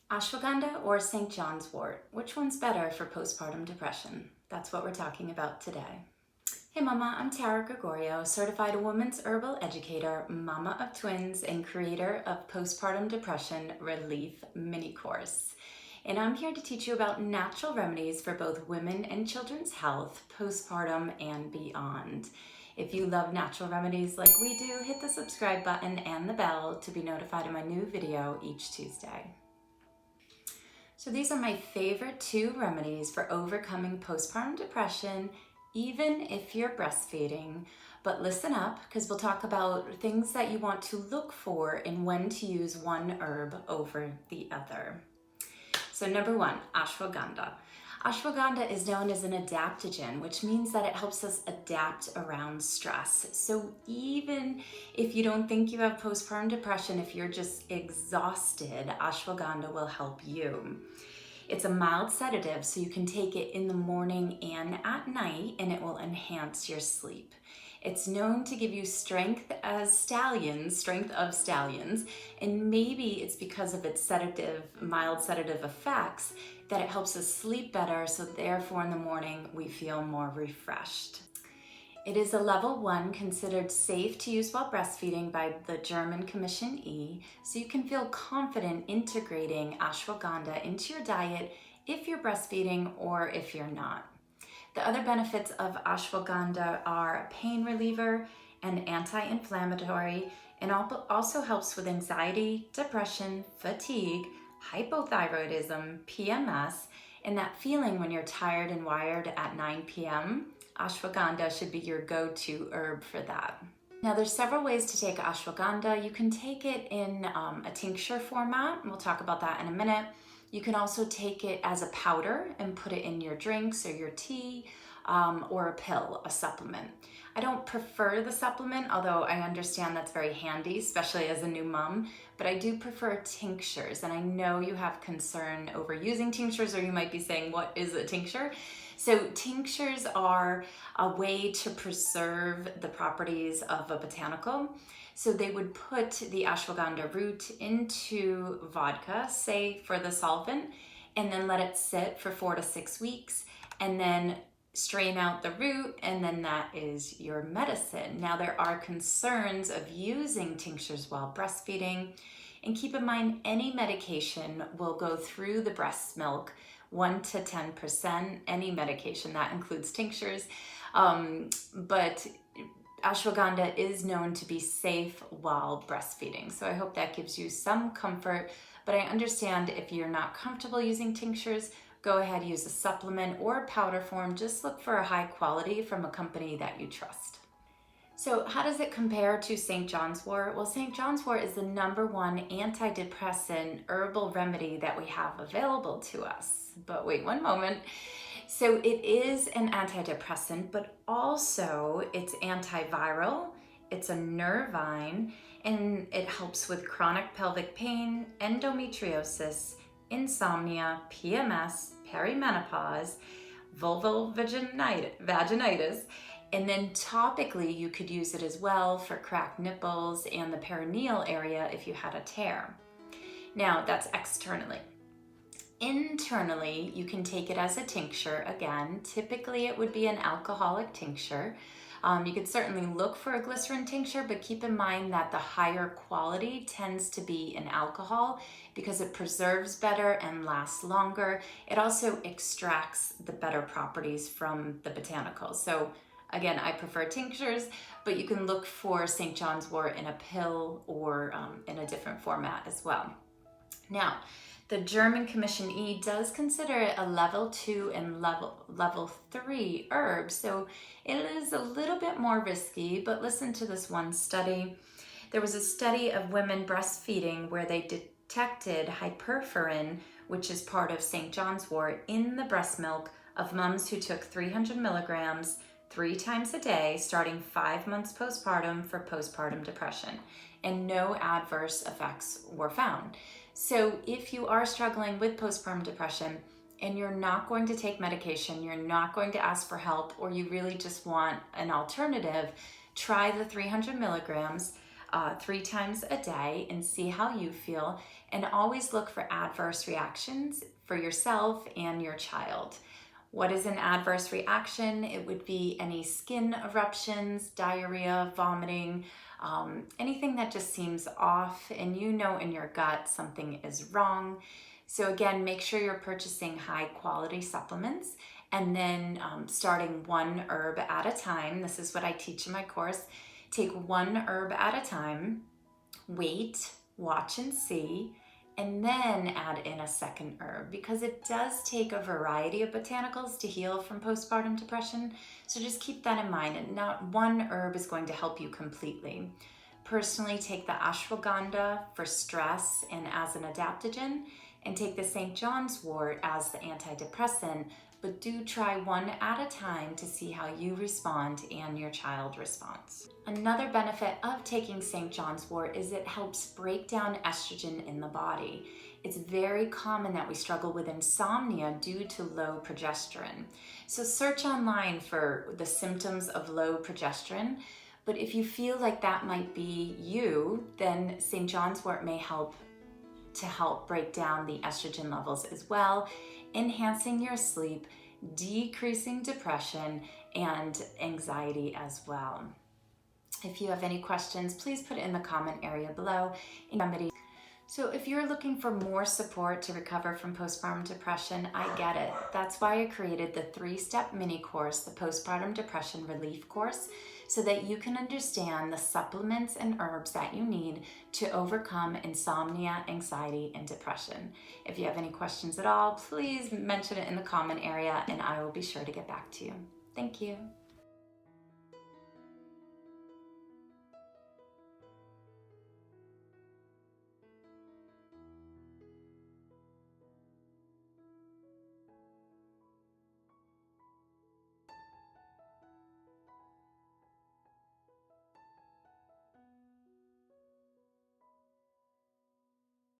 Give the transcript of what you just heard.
Ashwagandha or St. Johns Wort? Which one's better for postpartum depression? That's what we're talking about today. Hey Mama, I'm Gregorio, certified women's herbal educator, mama of twins, and creator of Postpartum Depression Relief Mini Course. And I'm here to teach you about natural remedies for both women and children's health, postpartum and beyond. If you love natural remedies like we do, hit the subscribe button and the bell to be notified of my new video each Tuesday. So these are my favorite 2 remedies for overcoming postpartum depression, even if you're breastfeeding. But listen up, because we'll talk about things that you want to look for and when to use one herb over the other. So number 1, ashwagandha. Ashwagandha is known as an adaptogen, which means that it helps us adapt around stress. So even if you don't think you have postpartum depression, if you're just exhausted, ashwagandha will help you. It's a mild sedative, so you can take it in the morning and at night, and it will enhance your sleep. It's known to give you strength of stallions, and maybe it's because of its mild sedative effects that it helps us sleep better, so therefore in the morning we feel more refreshed. It is a level 1 considered safe to use while breastfeeding by the German Commission E, so you can feel confident integrating ashwagandha into your diet if you're breastfeeding or if you're not. The other benefits of ashwagandha are pain reliever and anti-inflammatory, and also helps with anxiety, depression, fatigue, hypothyroidism, PMS, and that feeling when you're tired and wired at 9 p.m. Ashwagandha should be your go-to herb for that. Now there's several ways to take ashwagandha. You can take it in a tincture format, and we'll talk about that in a minute. You can also take it as a powder and put it in your drinks or your tea, or a pill, a supplement. I don't prefer the supplement, although I understand that's very handy, especially as a new mom, but I do prefer tinctures, and I know you have concern over using tinctures, or you might be saying, what is a tincture? So tinctures are a way to preserve the properties of a botanical. So they would put the ashwagandha root into vodka, say for the solvent, and then let it sit for 4 to 6 weeks, and then strain out the root, and then that is your medicine. Now there are concerns of using tinctures while breastfeeding, and keep in mind any medication will go through the breast milk 1 to 10%, any medication, that includes tinctures, but ashwagandha is known to be safe while breastfeeding. So I hope that gives you some comfort, but I understand if you're not comfortable using tinctures, go ahead, use a supplement or powder form. Just look for a high quality from a company that you trust. So how does it compare to St. Johns Wort? Well, St. Johns Wort is the #1 antidepressant herbal remedy that we have available to us. But wait one moment. So it is an antidepressant, but also it's antiviral, it's a nervine, and it helps with chronic pelvic pain, endometriosis, insomnia, PMS, perimenopause, vaginitis, and then topically you could use it as well for cracked nipples and the perineal area if you had a tear. Now that's externally. Internally, you can take it as a tincture. Again, typically it would be an alcoholic tincture. You could certainly look for a glycerin tincture, but keep in mind that the higher quality tends to be an alcohol because it preserves better and lasts longer. It also extracts the better properties from the botanicals. So again, I prefer tinctures, but you can look for St. Johns Wort in a pill or in a different format as well. Now, the German Commission E does consider it a level 2 and level 3 herb, so it is a little bit more risky, but listen to this one study. There was a study of women breastfeeding where they detected hyperforin, which is part of St. Johns Wort, in the breast milk of moms who took 300 milligrams 3 times a day starting 5 months postpartum for postpartum depression, and no adverse effects were found. So if you are struggling with postpartum depression and you're not going to take medication, you're not going to ask for help, or you really just want an alternative, try the 300 milligrams. 3 times a day and see how you feel, and always look for adverse reactions for yourself and your child. What is an adverse reaction? It would be any skin eruptions, diarrhea, vomiting, anything that just seems off and you know in your gut something is wrong. So again, make sure you're purchasing high quality supplements, and then starting one herb at a time. This is what I teach in my course. Take one herb at a time, wait, watch and see, and then add in a second herb, because it does take a variety of botanicals to heal from postpartum depression. So just keep that in mind, and not one herb is going to help you completely. Personally, take the ashwagandha for stress and as an adaptogen, and take the Johns Wort as the antidepressant, but do try one at a time to see how you respond and your child responds. Another benefit of taking Johns Wort is it helps break down estrogen in the body. It's very common that we struggle with insomnia due to low progesterone. So search online for the symptoms of low progesterone, but if you feel like that might be you, then Johns Wort may help break down the estrogen levels as well, enhancing your sleep, decreasing depression and anxiety as well. If you have any questions, please put it in the comment area below. So if you're looking for more support to recover from postpartum depression, I get it. That's why I created the 3-step mini course, the Postpartum Depression Relief Course, so that you can understand the supplements and herbs that you need to overcome insomnia, anxiety, and depression. If you have any questions at all, please mention it in the comment area and I will be sure to get back to you. Thank you.